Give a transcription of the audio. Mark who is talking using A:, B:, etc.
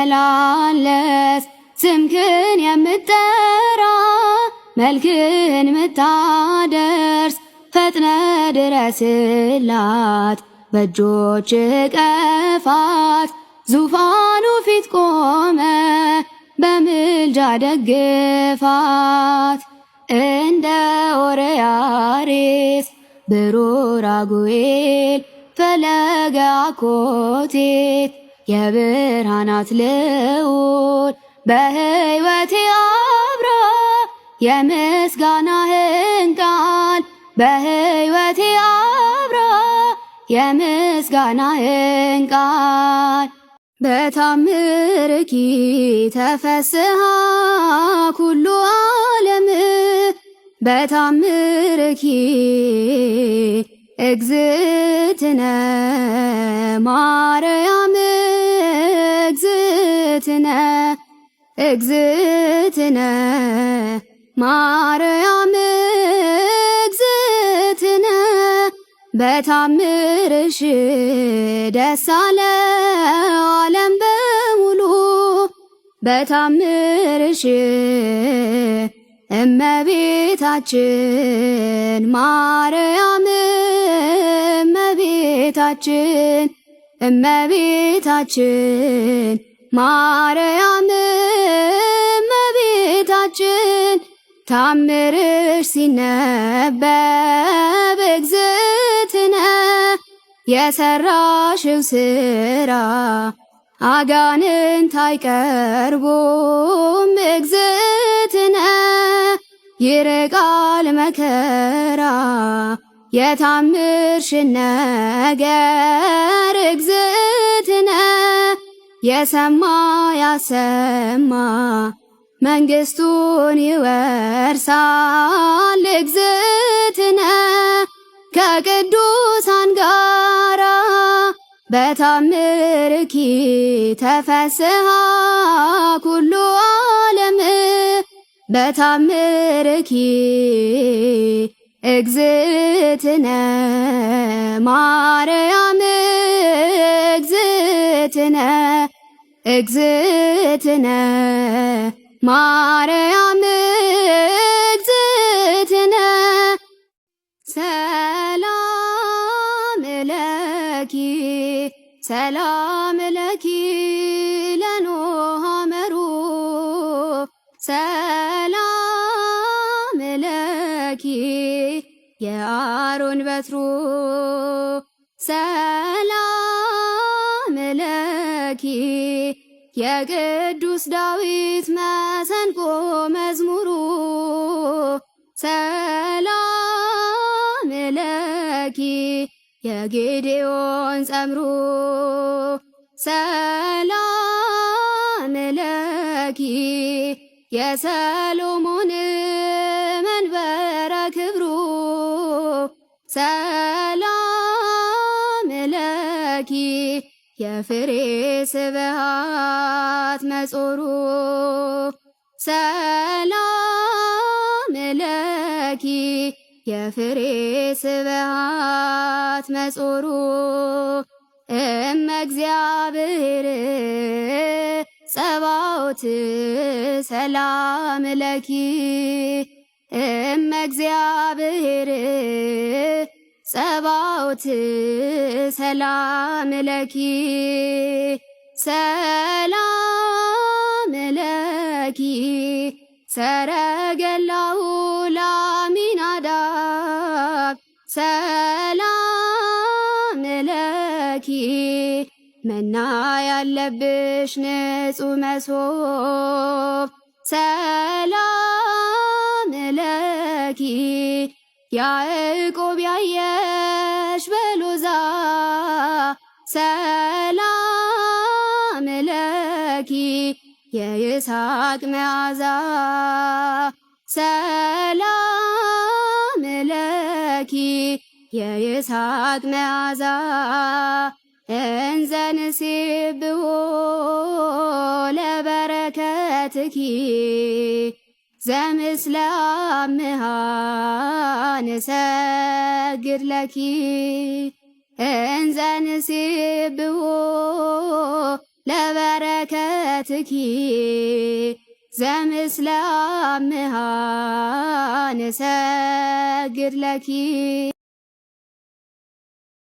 A: የምትመላለስ ስምክን የምትጠራ መልክህን ምታደርስ ፈጥነ ድረስላት በእጆች ቀፋት ዙፋኑ ፊት ቆመ በምልጃ ደግፋት እንደ ኦርያሬስ ብሩር ራጉኤል ፈለገ አኮቴት የብርሃናት ልዑል በሕይወቴ አብራ የምስጋናህን ቃል በሕይወቴ አብራ የምስጋናህን ቃል በታምርኪ ተፈስሃ ኩሉ ዓለም በታምርኪ እግዝእትነ ማርያም እግዝእትነ ማርያም እግዝእትነ በታምርሽ ደስ አለው ዓለም በሙሉ በታምርሽ እመቤታችን ማርያም እመቤታችን ማርያም እመቤታችን ታምርሽ ሲነበብ እግዝእትነ የሰራሽው ስራ አጋንንት አይቀርቡም እግዝእትነ ይርቃል መከራ የታምርሽን ነገር እግዝእትነ የሰማ ያሰማ መንግሥቱን ይወርሳል እግዝእትነ ከቅዱሳን ጋራ በታምርኪ ተፈስሃ ኩሉ ዓለም በታምርኪ እግዝእትነ ማርያም እግዝእትነ ማርያም እግዝእትነ ሰላም ለኪ ለኖህ ሐመሩ ሰላም ለኪ የአሮን በትሩ ሰላም ለኪ የቅዱስ ዳዊት መሰንቆ መዝሙሩ ሰላም ለኪ የጌዴዎን ጸምሩ ሰላም ለኪ የሰሎሞን መንበረ ክብሩ ሰላም ለኪ የፍሬ ስብሐት መጾሩ ሰላም ለኪ የፍሬ ስብሐት መጾሩ እግዚአብሔር ጸባኦት ሰላም ለኪ እግዚአብሔር ጸባኦት ሰላም ለኪ ሰላም ለኪ ሰረገላሁ ለአሚናዳብ ሰላም ለኪ መና ያለብሽ ንጹሕ መሶብ ሰላም ለኪ ያዕቆብ ያየሽ በሎዛ ሰላም ለኪ የይስሐቅ መዓዛ ሰላም ለኪ የይስሐቅ መዓዛ እንዘ ንሴብሖ ለበረከትኪ ዘምስለ አምሃ ንሰግድ ለኪ እንዘ ንሴብሖ ለበረከትኪ ዘምስለ አምሃ ንሰግድ ለኪ